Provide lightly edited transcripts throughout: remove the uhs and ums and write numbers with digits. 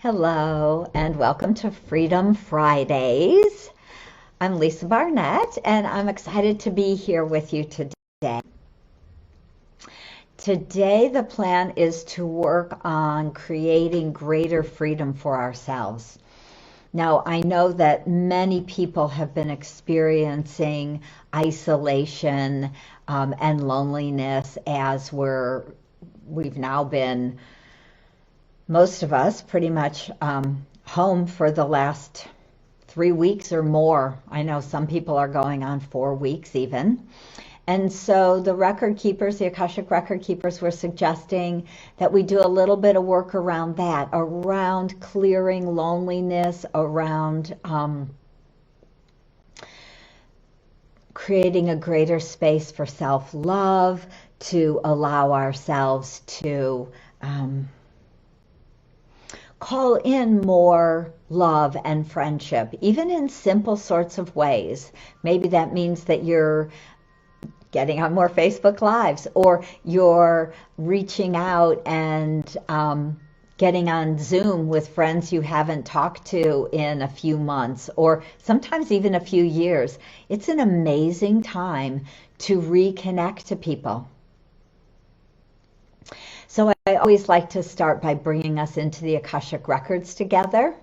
Hello and welcome to Freedom Fridays. I'm Lisa Barnett and I'm excited to be here with you today. Today the plan is to work on creating greater freedom for ourselves. Now, I know that many people have been experiencing isolation and loneliness as we've now been, most of us, pretty much home for the last 3 weeks or more. I know some people are going on 4 weeks even. And so the record keepers, the Akashic Record Keepers, were suggesting that we do a little bit of work around that, around clearing loneliness, around creating a greater space for self-love, to allow ourselves to call in more love and friendship, even in simple sorts of ways. Maybe that means that you're getting on more Facebook Lives, or you're reaching out and getting on Zoom with friends you haven't talked to in a few months, or sometimes even a few years. It's an amazing time to reconnect to people. So I always like to start by bringing us into the Akashic Records together.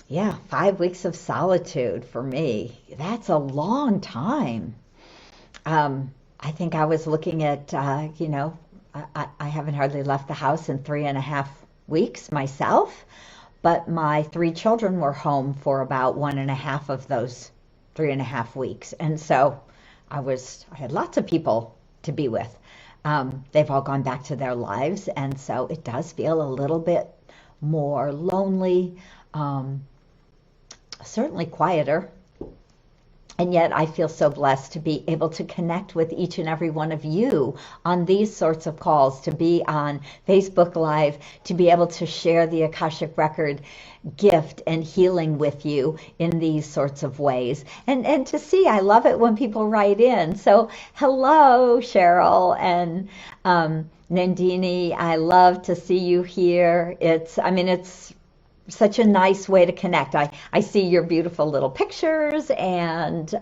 Yeah, 5 weeks of solitude for me. That's a long time. I think I was looking at, I haven't hardly left the house in 3.5 weeks myself, but my 3 children were home for about 1.5 of those 3.5 weeks. And so I had lots of people to be with. They've all gone back to their lives. And so it does feel a little bit more lonely, certainly quieter. And yet I feel so blessed to be able to connect with each and every one of you on these sorts of calls, to be on Facebook Live, to be able to share the Akashic Record gift and healing with you in these sorts of ways. And to see, I love it when people write in. So hello, Cheryl and Nandini. I love to see you here. It's such a nice way to connect. I see your beautiful little pictures and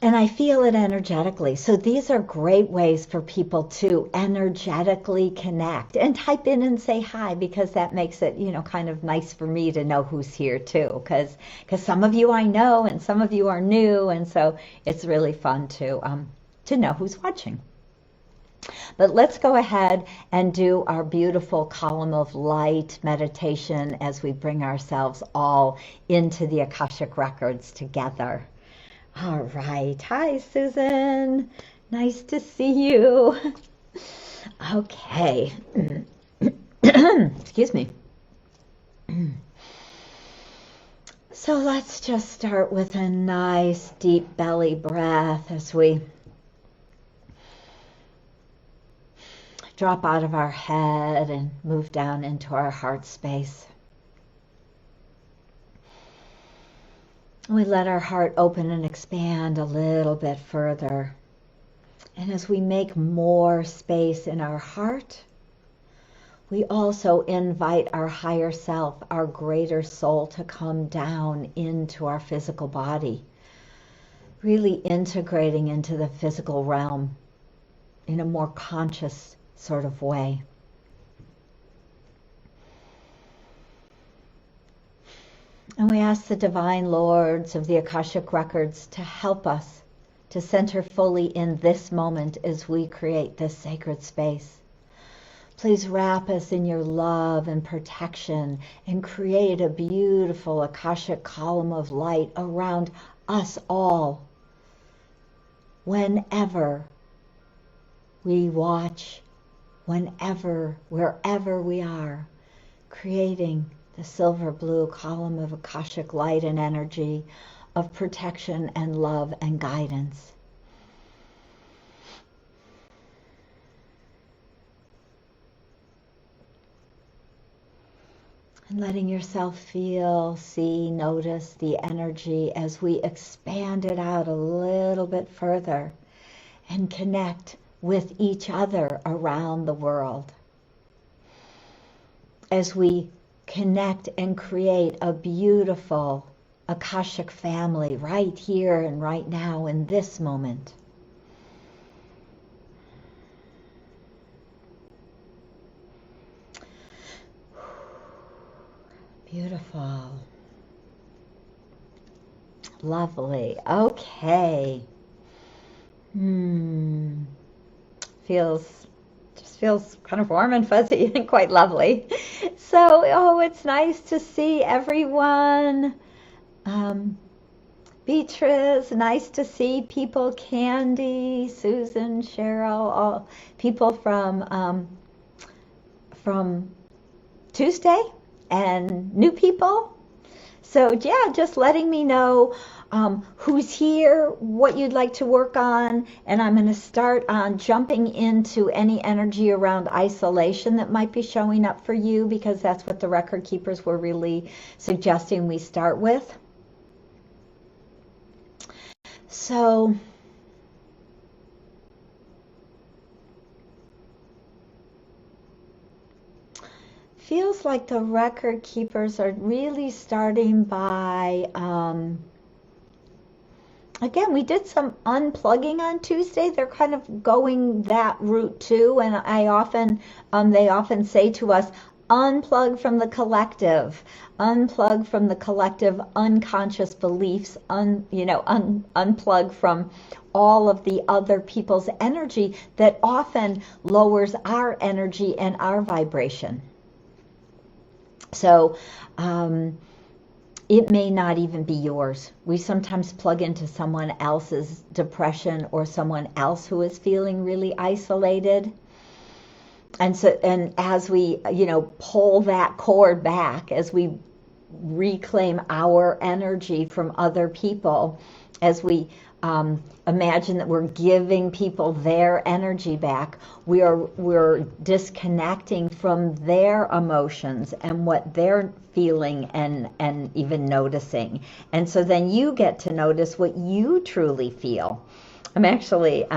I feel it energetically. So these are great ways for people to energetically connect, and type in and say hi, because that makes it, kind of nice for me to know who's here too, because some of you I know and some of you are new, and so it's really fun to know who's watching. But let's go ahead and do our beautiful column of light meditation as we bring ourselves all into the Akashic Records together. All right. Hi, Susan. Nice to see you. Okay. Excuse me. So let's just start with a nice deep belly breath as we drop out of our head and move down into our heart space. We let our heart open and expand a little bit further. And as we make more space in our heart, we also invite our higher self, our greater soul, to come down into our physical body, really integrating into the physical realm in a more conscious sort of way. And we ask the Divine Lords of the Akashic Records to help us to center fully in this moment as we create this sacred space. Please wrap us in your love and protection and create a beautiful Akashic column of light around us all. Whenever we watch, wherever we are, creating the silver blue column of Akashic light and energy of protection and love and guidance. And letting yourself feel, see, notice the energy as we expand it out a little bit further and connect with each other around the world. as we connect and create a beautiful Akashic family right here and right now in this moment. Beautiful. Lovely. Okay. Feels kind of warm and fuzzy and quite lovely. So, it's nice to see everyone. Beatrice, nice to see people. Candy, Susan, Cheryl, all people from Tuesday, and new people. So yeah, just letting me know who's here, what you'd like to work on, and I'm going to start on jumping into any energy around isolation that might be showing up for you, because that's what the record keepers were really suggesting we start with. So feels like the record keepers are really starting by, again, we did some unplugging on Tuesday. They're kind of going that route too, and they often say to us, unplug from the collective unconscious beliefs, unplug from all of the other people's energy that often lowers our energy and our vibration. So it may not even be yours. We sometimes plug into someone else's depression or someone else who is feeling really isolated. And as we, pull that cord back, as we reclaim our energy from other people, as we imagine that we're giving people their energy back, we're disconnecting from their emotions and what they're feeling and even noticing. And so then you get to notice what you truly feel. I'm actually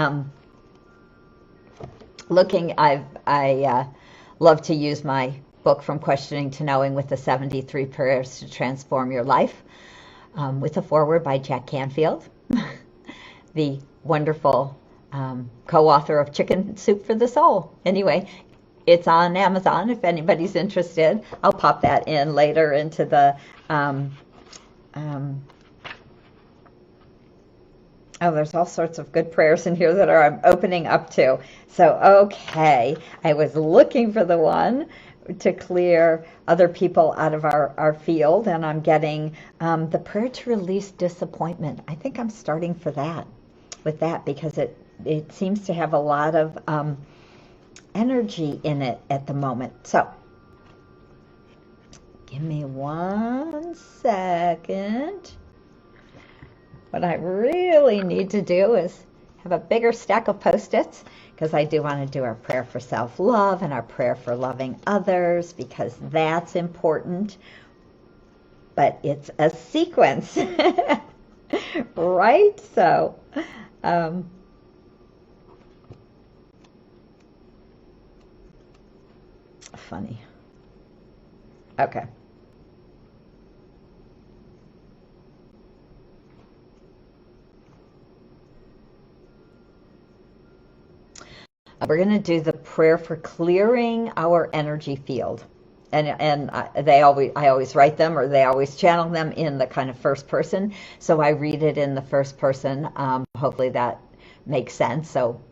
looking. I love to use my book From Questioning to Knowing with the 73 Prayers to Transform Your Life, with a foreword by Jack Canfield, the wonderful co-author of Chicken Soup for the Soul. Anyway, it's on Amazon if anybody's interested. I'll pop that in later into the there's all sorts of good prayers in here that I'm opening up to. So, okay, I was looking for the one to clear other people out of our field, and I'm getting the prayer to release disappointment. I think I'm starting with that because it seems to have a lot of energy in it at the moment. So give me 1 second. What I really need to do is have a bigger stack of Post-its, because I do want to do our prayer for self-love and our prayer for loving others, because that's important. But it's a sequence, right? So, funny. Okay. We're going to do the prayer for clearing our energy field. And I always write them, or they always channel them in the kind of first person. So I read it in the first person. Hopefully that makes sense. So,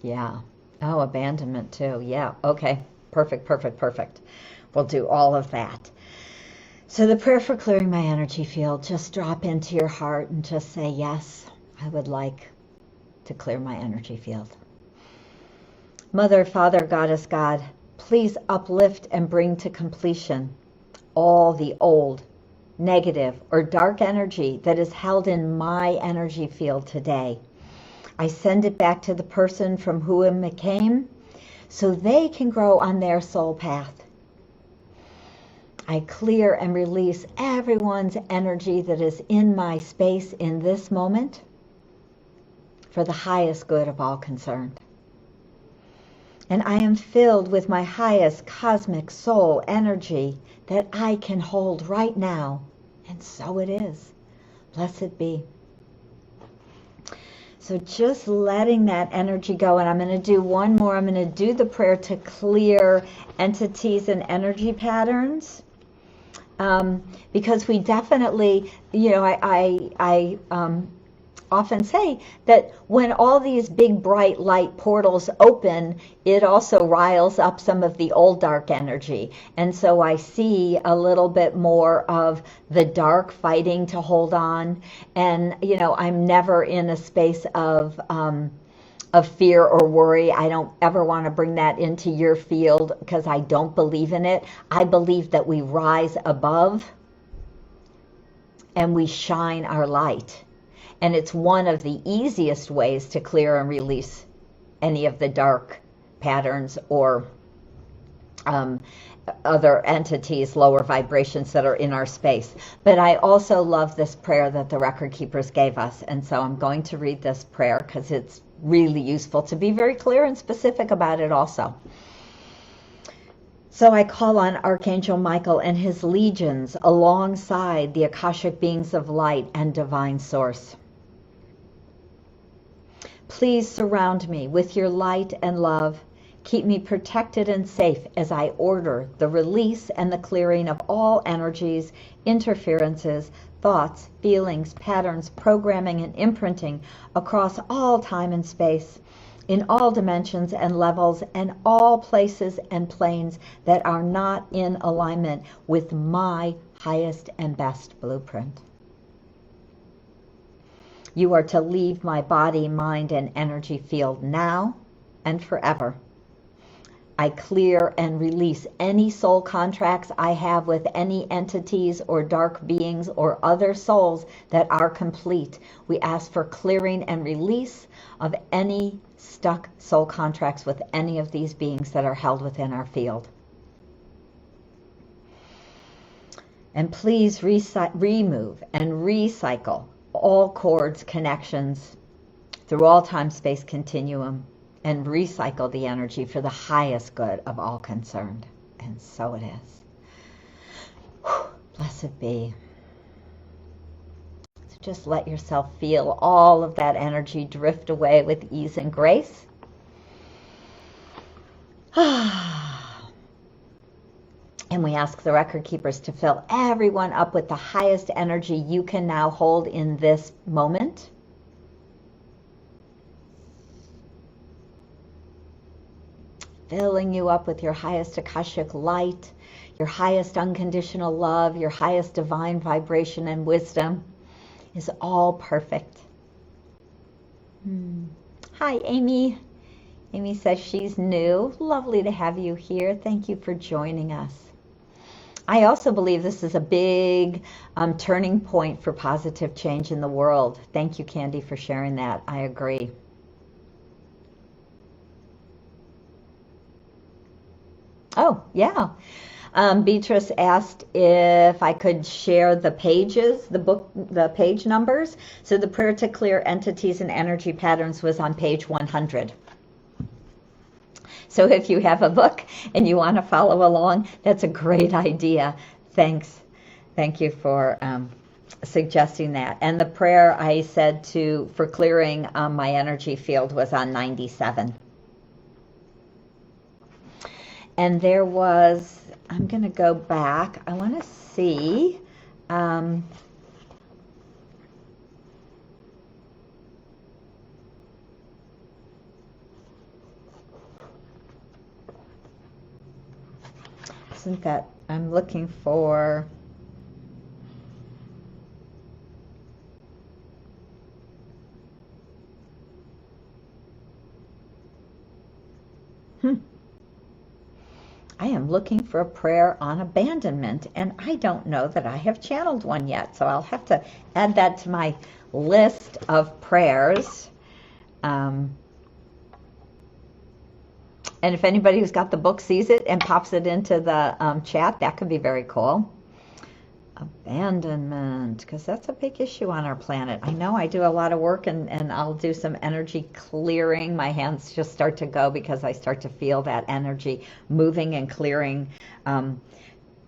yeah. Oh, abandonment too. Yeah. Okay. Perfect. We'll do all of that. So the prayer for clearing my energy field, just drop into your heart and just say, yes, I would like to clear my energy field. Mother, Father, Goddess, God, please uplift and bring to completion all the old, negative, or dark energy that is held in my energy field today. I send it back to the person from whom it came so they can grow on their soul path. I clear and release everyone's energy that is in my space in this moment. for the highest good of all concerned. And I am filled with my highest cosmic soul energy that I can hold right now. And so it is. Blessed be. So just letting that energy go. And I'm going to do one more. I'm going to do the prayer to clear entities and energy patterns. Because we definitely, I often say that when all these big bright light portals open, it also riles up some of the old dark energy. And so I see a little bit more of the dark fighting to hold on. And, I'm never in a space of fear or worry. I don't ever want to bring that into your field because I don't believe in it. I believe that we rise above and we shine our light. And it's one of the easiest ways to clear and release any of the dark patterns or other entities, lower vibrations that are in our space. But I also love this prayer that the record keepers gave us. And so I'm going to read this prayer because it's really useful to be very clear and specific about it also. So I call on Archangel Michael and his legions alongside the Akashic beings of light and divine source. Please surround me with your light and love. Keep me protected and safe as I order the release and the clearing of all energies, interferences, thoughts, feelings, patterns, programming, and imprinting across all time and space, in all dimensions and levels, and all places and planes that are not in alignment with my highest and best blueprint. You are to leave my body, mind, and energy field now and forever. I clear and release any soul contracts I have with any entities or dark beings or other souls that are complete. We ask for clearing and release of any stuck soul contracts with any of these beings that are held within our field. And please remove and recycle all cords, connections through all time-space continuum, and recycle the energy for the highest good of all concerned. And so it is. Blessed be. So just let yourself feel all of that energy drift away with ease and grace. And we ask the record keepers to fill everyone up with the highest energy you can now hold in this moment. Filling you up with your highest Akashic light, your highest unconditional love, your highest divine vibration and wisdom is all perfect. Hi, Amy. Amy says she's new. Lovely to have you here. Thank you for joining us. I also believe this is a big turning point for positive change in the world. Thank you, Candy, for sharing that. I agree. Oh, yeah. Beatrice asked if I could share the pages, the page numbers. So the prayer to clear entities and energy patterns was on page 100. So if you have a book and you want to follow along, that's a great idea. Thanks. Thank you for suggesting that. And the prayer I said for clearing my energy field was on 97. And there was, I'm going to go back. I want to see. Isn't that, I'm looking for. I am looking for a prayer on abandonment, and I don't know that I have channeled one yet, so I'll have to add that to my list of prayers. And if anybody who's got the book sees it and pops it into the chat, that could be very cool. Abandonment, because that's a big issue on our planet. I know I do a lot of work, and I'll do some energy clearing. My hands just start to go because I start to feel that energy moving and clearing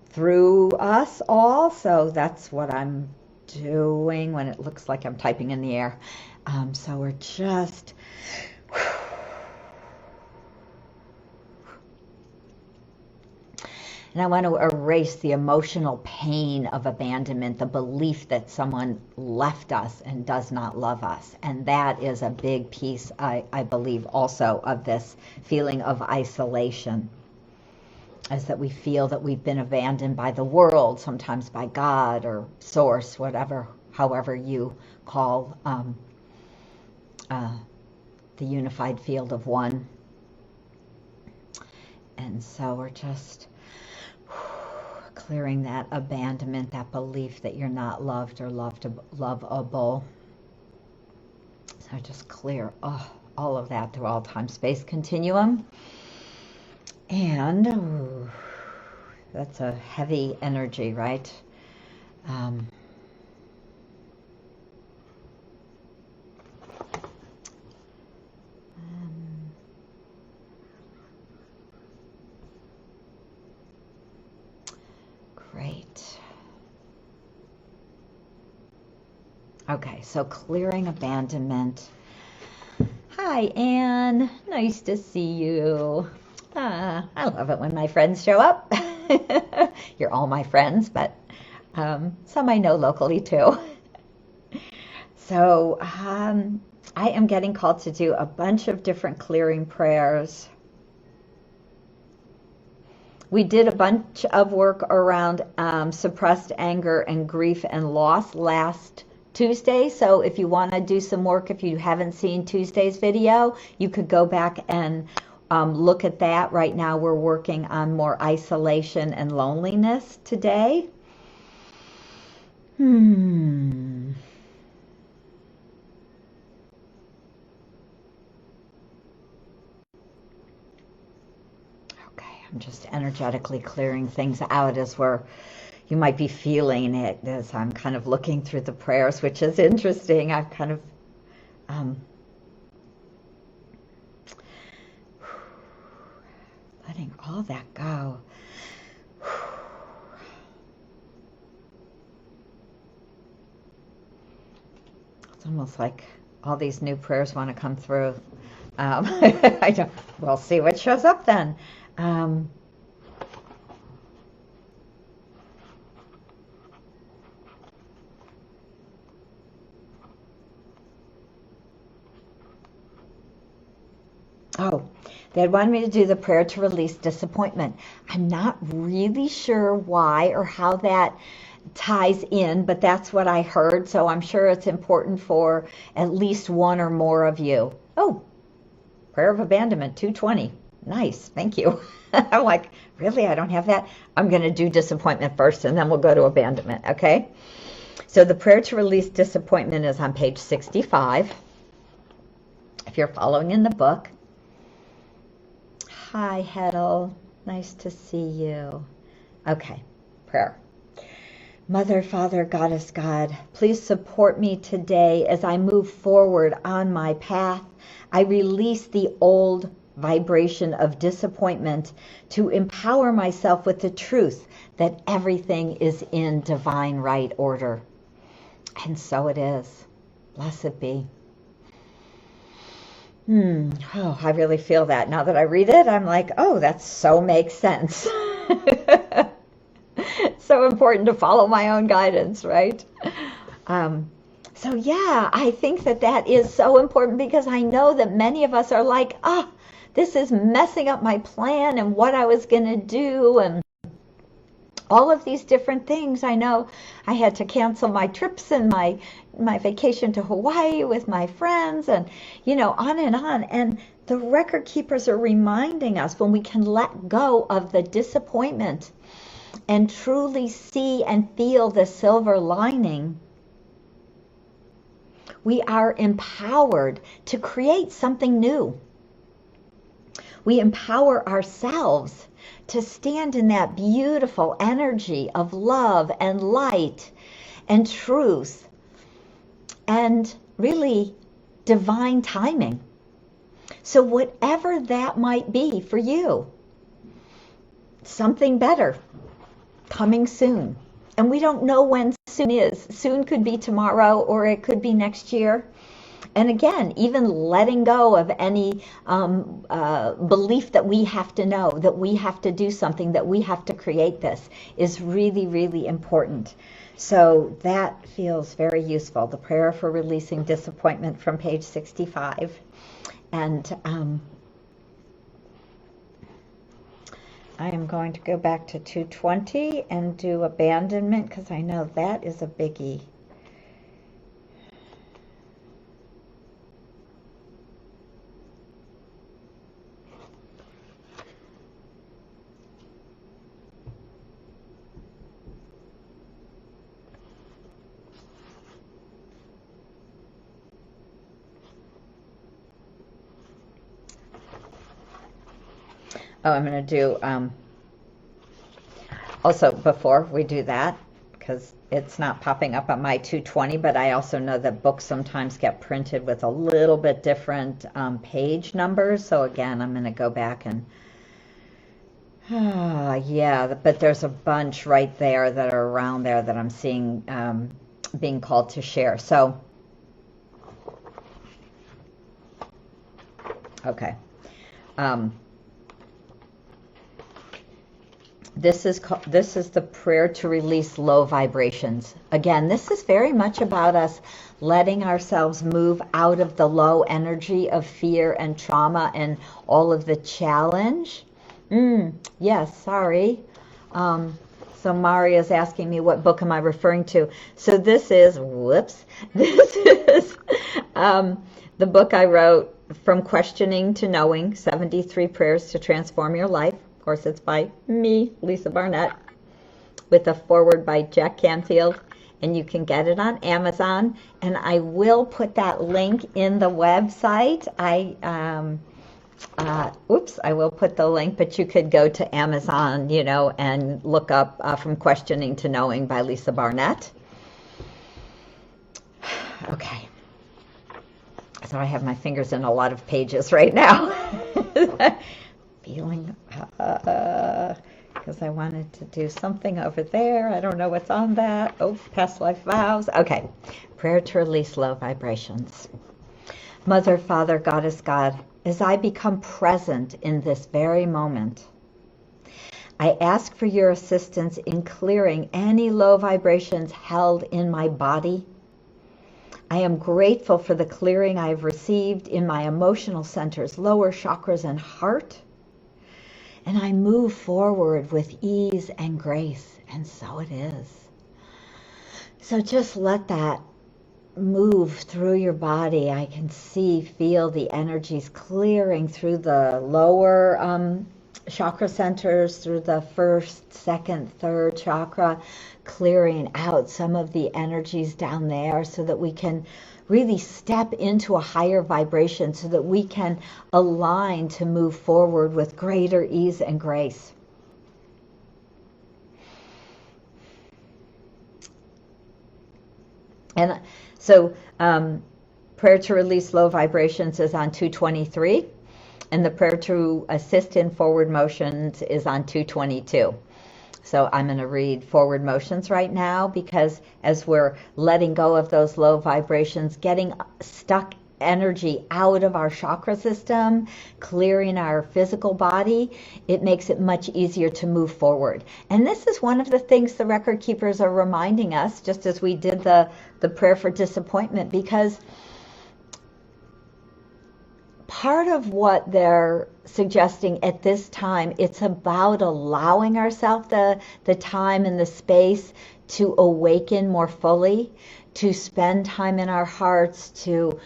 through us all. So that's what I'm doing when it looks like I'm typing in the air. So we're just... And I want to erase the emotional pain of abandonment, the belief that someone left us and does not love us. And that is a big piece, I believe, also of this feeling of isolation, is that we feel that we've been abandoned by the world, sometimes by God or Source, whatever, however you call the unified field of one. And so we're just clearing that abandonment, that belief that you're not loved or lovable. So just clear all of that through all time-space continuum. And that's a heavy energy, right? Great. Okay, so clearing abandonment. Hi, Anne. Nice to see you. I love it when my friends show up. You're all my friends, but some I know locally too. So I am getting called to do a bunch of different clearing prayers. We did a bunch of work around suppressed anger and grief and loss last Tuesday. So if you want to do some work, if you haven't seen Tuesday's video, you could go back and look at that. Right now we're working on more isolation and loneliness today. I'm just energetically clearing things out as you might be feeling it as I'm kind of looking through the prayers, which is interesting. I've kind of letting all that go. It's almost like all these new prayers want to come through. I don't, we'll see what shows up then. They wanted me to do the prayer to release disappointment. I'm not really sure why or how that ties in, but that's what I heard, so I'm sure it's important for at least one or more of you. Prayer of Abandonment, 220. Nice, thank you. I'm like, really? I don't have that? I'm going to do disappointment first, and then we'll go to abandonment, okay? So the prayer to release disappointment is on page 65. If you're following in the book. Hi, Hedel. Nice to see you. Okay, prayer. Mother, Father, Goddess, God, please support me today as I move forward on my path. I release the old vibration of disappointment to empower myself with the truth that everything is in divine right order. And so it is. Blessed be. I really feel that. Now that I read it, I'm like, that so makes sense. So important to follow my own guidance, right? So yeah, I think that is so important because I know that many of us are like, this is messing up my plan and what I was going to do and all of these different things. I know I had to cancel my trips and my vacation to Hawaii with my friends and, on and on. And the record keepers are reminding us when we can let go of the disappointment and truly see and feel the silver lining, we are empowered to create something new. We empower ourselves to stand in that beautiful energy of love and light and truth and really divine timing. So whatever that might be for you, something better coming soon. And we don't know when soon is. Soon could be tomorrow, or it could be next year. And again, even letting go of any belief that we have to know, that we have to do something, that we have to create this, is really, really important. So that feels very useful. The prayer for releasing disappointment from page 65. And I am going to go back to 220 and do abandonment, because I know that is a biggie. Oh, I'm going to do, also before we do that, because it's not popping up on my 220, but I also know that books sometimes get printed with a little bit different page numbers. So again, I'm going to go back and, yeah, but there's a bunch right there that are around there that I'm seeing being called to share. So, okay. This is the prayer to release low vibrations. Again, this is very much about us letting ourselves move out of the low energy of fear and trauma and all of the challenge. Yes, sorry. So Mari is asking me, what book am I referring to? So this is, this is the book I wrote, From Questioning to Knowing, 73 Prayers to Transform Your Life. Of course, it's by me, Lisa Barnett, with a foreword by Jack Canfield, and you can get it on Amazon. And I will put that link in the website. I will put the link, but you could go to Amazon, and look up From Questioning to Knowing by Lisa Barnett. Okay. So I have my fingers in a lot of pages right now. Feeling, because I wanted to do something over there. I don't know what's on that. Oh, past life vows. Okay. Prayer to release low vibrations. Mother, Father, Goddess, God, as I become present in this very moment, I ask for your assistance in clearing any low vibrations held in my body. I am grateful for the clearing I have received in my emotional centers, lower chakras, and heart. And I move forward with ease and grace, and so it is. So just let that move through your body. I can feel the energies clearing through the lower chakra centers, through the first, second, third chakra, clearing out some of the energies down there so that we can really step into a higher vibration, so that we can align to move forward with greater ease and grace. And so prayer to release low vibrations is on 223, and the prayer to assist in forward motions is on 222. So I'm going to read forward motions right now, because as we're letting go of those low vibrations, getting stuck energy out of our chakra system, clearing our physical body, it makes it much easier to move forward. And this is one of the things the record keepers are reminding us, just as we did the prayer for disappointment, because part of what they're suggesting at this time, it's about allowing ourselves the time and the space to awaken more fully, to spend time in our hearts, to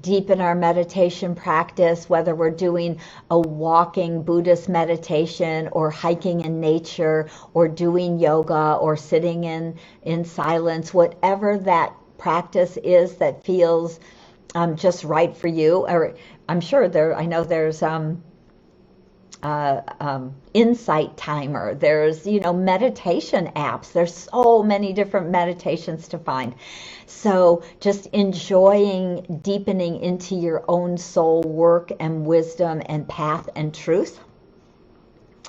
deepen our meditation practice, whether we're doing a walking Buddhist meditation or hiking in nature or doing yoga or sitting in silence, whatever that practice is that feels just right for you. Or I'm sure I know there's insight timer. There's, meditation apps. There's so many different meditations to find. So just enjoying deepening into your own soul work and wisdom and path and truth.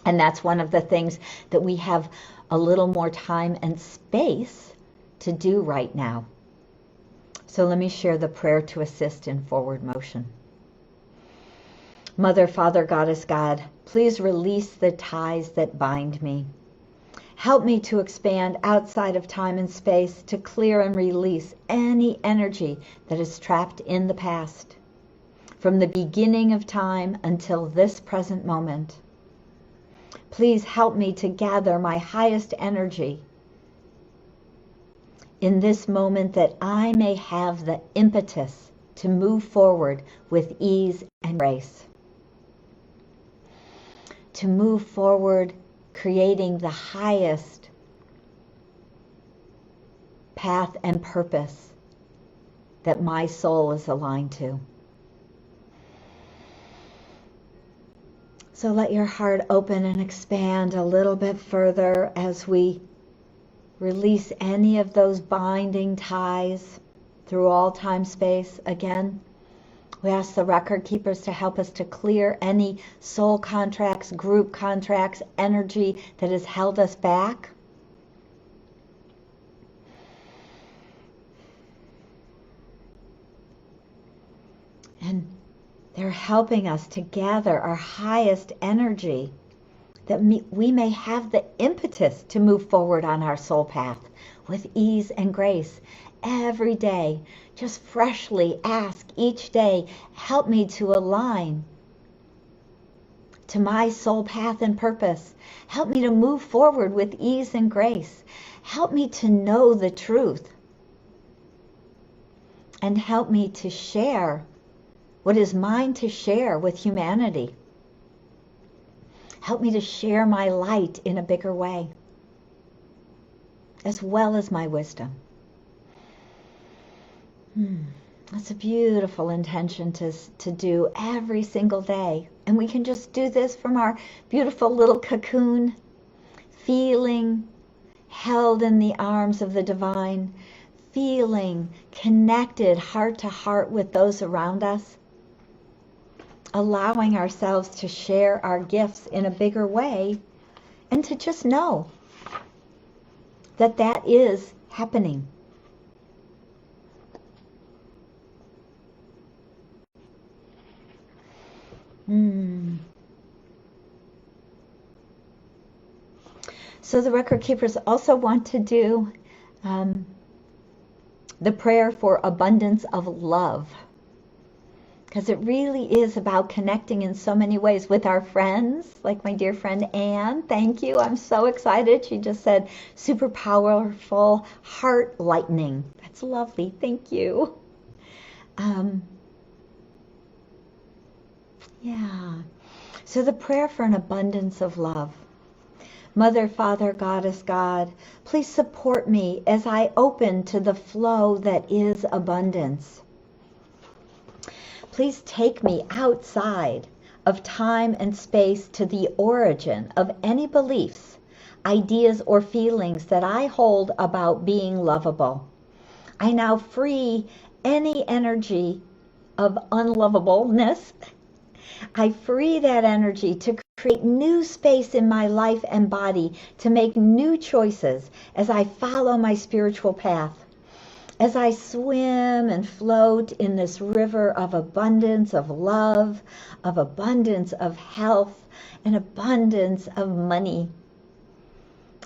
And that's one of the things that we have a little more time and space to do right now. So let me share the prayer to assist in forward motion. Mother, Father, Goddess, God, please release the ties that bind me. Help me to expand outside of time and space to clear and release any energy that is trapped in the past, from the beginning of time until this present moment. Please help me to gather my highest energy in this moment that I may have the impetus to move forward with ease and grace. To move forward, creating the highest path and purpose that my soul is aligned to. So let your heart open and expand a little bit further as we release any of those binding ties through all time space. Again, we ask the record keepers to help us to clear any soul contracts, group contracts, energy that has held us back. And they're helping us to gather our highest energy that we may have the impetus to move forward on our soul path with ease and grace. Every day, just freshly ask each day, help me to align to my soul path and purpose. Help me to move forward with ease and grace. Help me to know the truth. And help me to share what is mine to share with humanity. Help me to share my light in a bigger way, as well as my wisdom. That's a beautiful intention to do every single day. And we can just do this from our beautiful little cocoon, feeling held in the arms of the divine, feeling connected heart to heart with those around us, allowing ourselves to share our gifts in a bigger way, and to just know that that is happening. So the record keepers also want to do the prayer for abundance of love, because it really is about connecting in so many ways with our friends, like my dear friend Anne. Thank you. I'm so excited. She just said super powerful, heart lightening. That's lovely. Thank you. Yeah. So the prayer for an abundance of love. Mother, Father, Goddess, God, please support me as I open to the flow that is abundance. Please take me outside of time and space to the origin of any beliefs, ideas, or feelings that I hold about being lovable. I now free any energy of unlovableness. I free that energy to create new space in my life and body, to make new choices as I follow my spiritual path. As I swim and float in this river of abundance of love, of abundance of health, and abundance of money.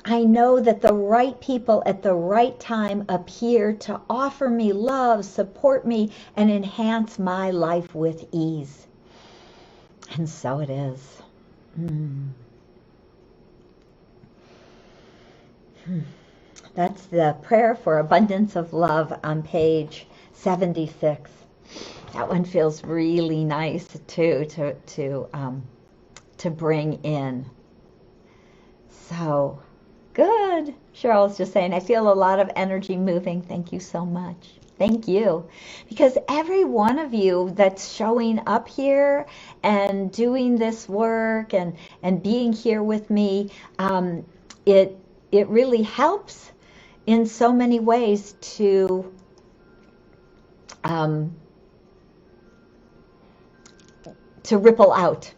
I know that the right people at the right time appear to offer me love, support me, and enhance my life with ease. And so it is. That's the prayer for abundance of love on page 76. That one feels really nice too to bring in. So good. Cheryl's just saying, I feel a lot of energy moving. Thank you so much. Thank you. Because every one of you that's showing up here and doing this work and being here with me, it really helps in so many ways to ripple out.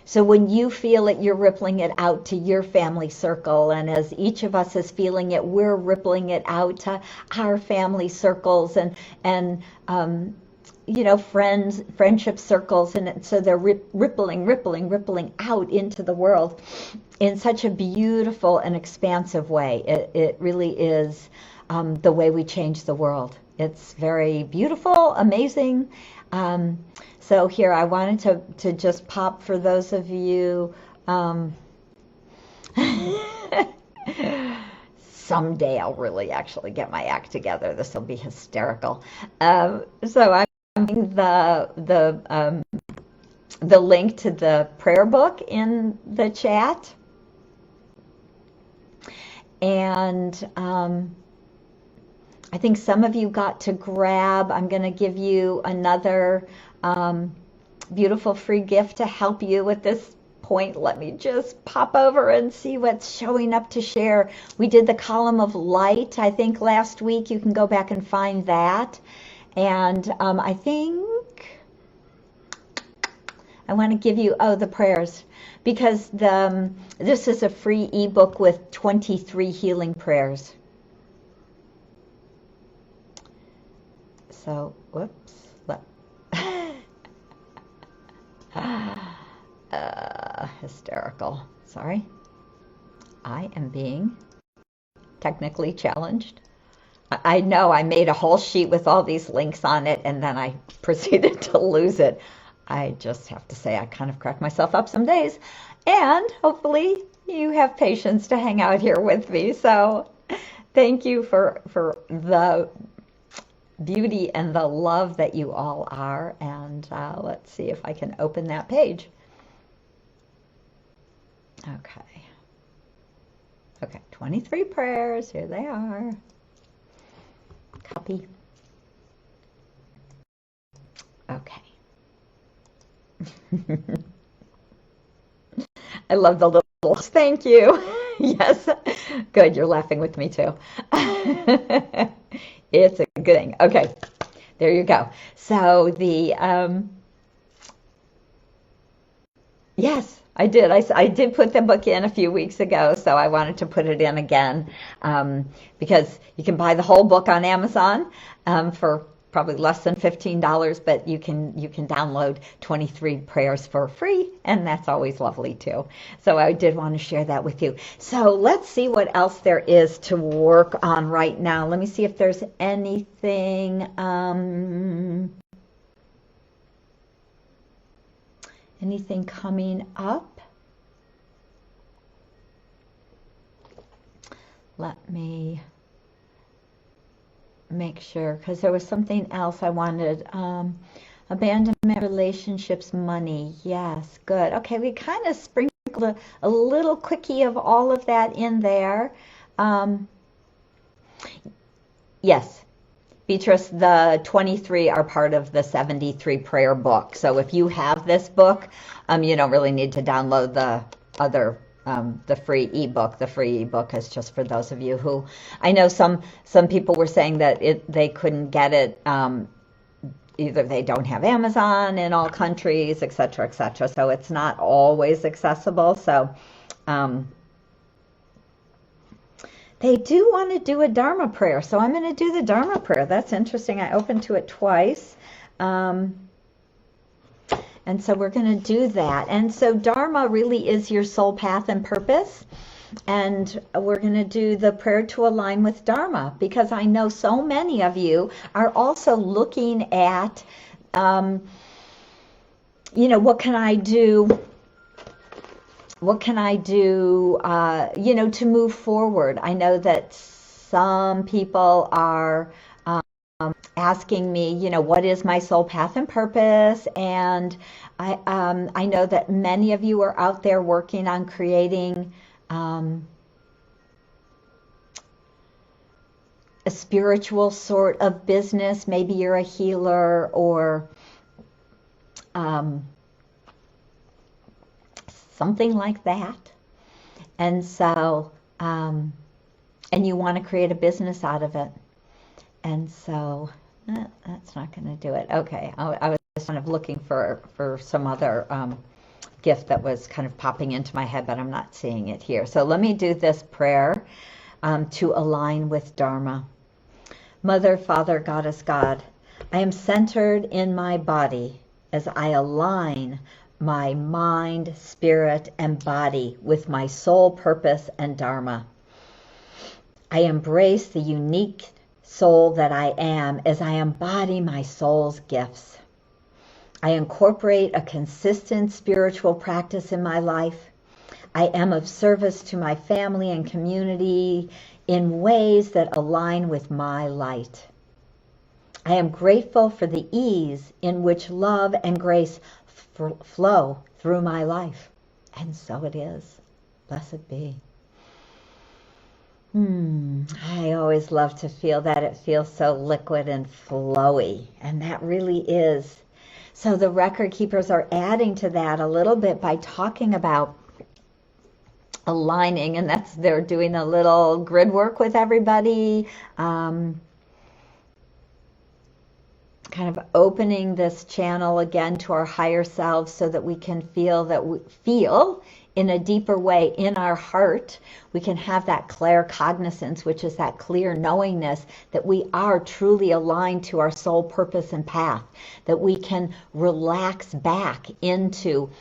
So when you feel it, you're rippling it out to your family circle. And as each of us is feeling it, we're rippling it out to our family circles and friendship circles. And so they're rippling out into the world in such a beautiful and expansive way. It really is the way we change the world. It's very beautiful, amazing. So here, I wanted to just pop for those of you, someday I'll really actually get my act together. This will be hysterical. So I'm putting the link to the prayer book in the chat. And I think some of you got to grab, I'm going to give you another beautiful free gift to help you at this point. Let me just pop over and see what's showing up to share. We did the column of light, I think, last week. You can go back and find that. And I think I want to give you, the prayers, because this is a free ebook with 23 healing prayers. So, whoops. Hysterical. Sorry. I am being technically challenged. I know I made a whole sheet with all these links on it, and then I proceeded to lose it. I just have to say I kind of crack myself up some days. And hopefully you have patience to hang out here with me. So thank you for the beauty and the love that you all are. And let's see if I can open that page. Okay, 23 prayers. Here they are. Copy. Okay. I love the little, thank you. Yes, good, you're laughing with me too. It's a good thing. Okay, there you go. So yes, I did. I did put the book in a few weeks ago, so I wanted to put it in again because you can buy the whole book on Amazon for probably less than $15, but you can download 23 prayers for free, and that's always lovely too. So I did want to share that with you. So let's see what else there is to work on right now. Let me see if there's anything anything coming up. Let me make sure, because there was something else I wanted. Abandonment, relationships, money. Yes, good. Okay, we kind of sprinkled a little quickie of all of that in there. Yes, Beatrice, the 23 are part of the 73 prayer book. So if you have this book, you don't really need to download the other the free ebook. The free ebook is just for those of you who, I know some people were saying that they couldn't get it. Either they don't have Amazon in all countries, et cetera, so it's not always accessible. So they do want to do a Dharma prayer, so I'm going to do the Dharma prayer. That's interesting. I opened to it twice. And so we're going to do that. And so Dharma really is your soul path and purpose. And we're going to do the prayer to align with Dharma, because I know so many of you are also looking at, what can I do? What can I do, to move forward? I know that some people are asking me, what is my soul path and purpose? And I know that many of you are out there working on creating a spiritual sort of business. Maybe you're a healer or something like that. And so, and you want to create a business out of it. And so, that's not going to do it. Okay, I was kind of looking for some other gift that was kind of popping into my head, but I'm not seeing it here. So let me do this prayer to align with Dharma. Mother, Father, Goddess, God, I am centered in my body as I align my mind, spirit, and body with my soul purpose and Dharma. I embrace the unique soul that I am as I embody my soul's gifts. I incorporate a consistent spiritual practice in my life. I am of service to my family and community in ways that align with my light. I am grateful for the ease in which love and grace flow through my life. And so it is. Blessed be. I always love to feel that. It feels so liquid and flowy. And that really is. So the record keepers are adding to that a little bit by talking about aligning. And they're doing a little grid work with everybody. Kind of opening this channel again to our higher selves so that we can feel in a deeper way in our heart. We can have that claircognizance, which is that clear knowingness that we are truly aligned to our soul purpose and path, that we can relax back into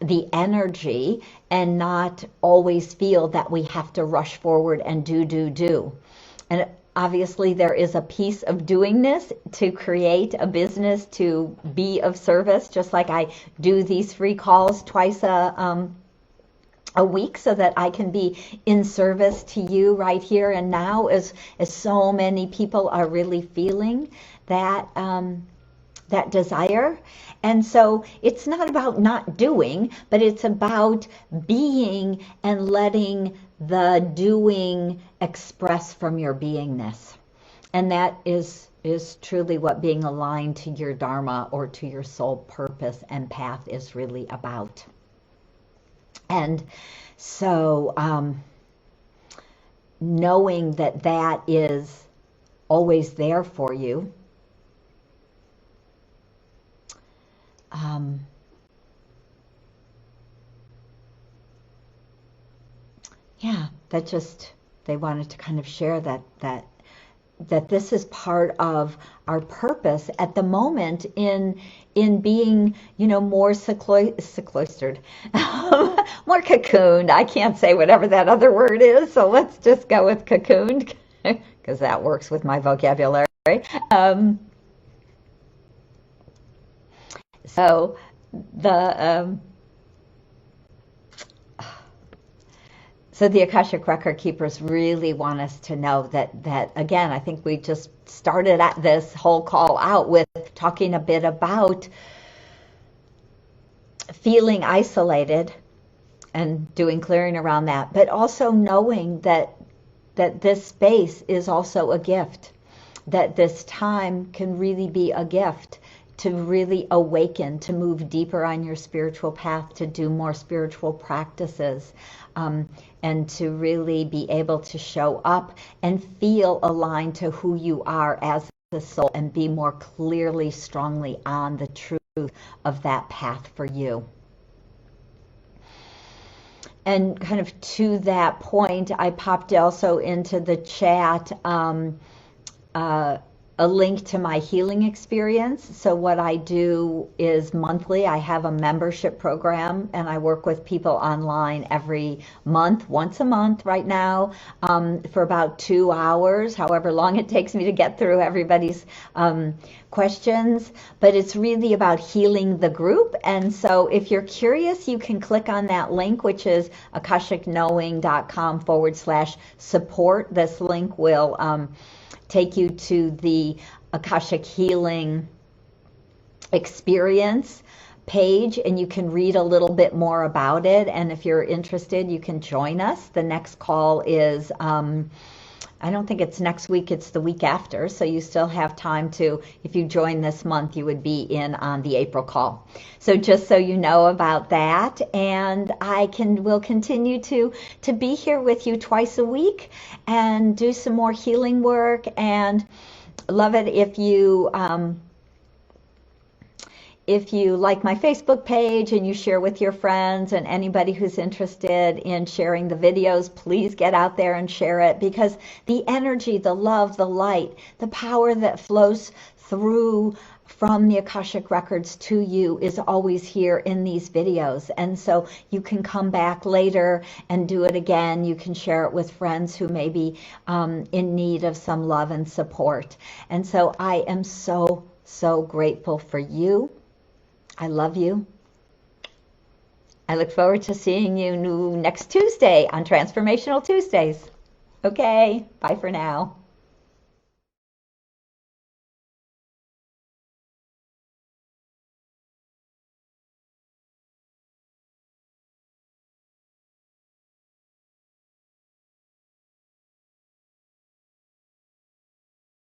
the energy and not always feel that we have to rush forward and do. And obviously, there is a piece of doing this to create a business, to be of service, just like I do these free calls twice a week so that I can be in service to you right here and now, as so many people are really feeling that that desire. And so it's not about not doing, but it's about being and letting the doing express from your beingness. And that is truly what being aligned to your Dharma or to your soul purpose and path is really about. And so knowing that that is always there for you, that just, they wanted to kind of share that this is part of our purpose at the moment in being, more sequestered, more cocooned. I can't say whatever that other word is, so let's just go with cocooned because that works with my vocabulary. So the Akashic Record Keepers really want us to know that again, I think we just started at this whole call out with talking a bit about feeling isolated and doing clearing around that, but also knowing that this space is also a gift, that this time can really be a gift to really awaken, to move deeper on your spiritual path, to do more spiritual practices, and to really be able to show up and feel aligned to who you are as a soul and be more clearly, strongly on the truth of that path for you. And kind of to that point, I popped also into the chat a link to my healing experience. So what I do is monthly, I have a membership program and I work with people online every month, once a month right now, for about 2 hours, however long it takes me to get through everybody's questions. But it's really about healing the group. And so if you're curious, you can click on that link, which is akashicknowing.com/support. This link will take you to the Akashic Healing Experience page, and you can read a little bit more about it. And if you're interested, you can join us. The next call is I don't think it's next week, it's the week after. So you still have time to, if you join this month, you would be in on the April call. So just so you know about that, and will continue to be here with you twice a week and do some more healing work. And love it if you like my Facebook page and you share with your friends, and anybody who's interested in sharing the videos, please get out there and share it, because the energy, the love, the light, the power that flows through from the Akashic Records to you is always here in these videos. And so you can come back later and do it again. You can share it with friends who may be in need of some love and support. And so I am so, so grateful for you. I love you. I look forward to seeing you next Tuesday on Transformational Tuesdays. Okay, bye for now.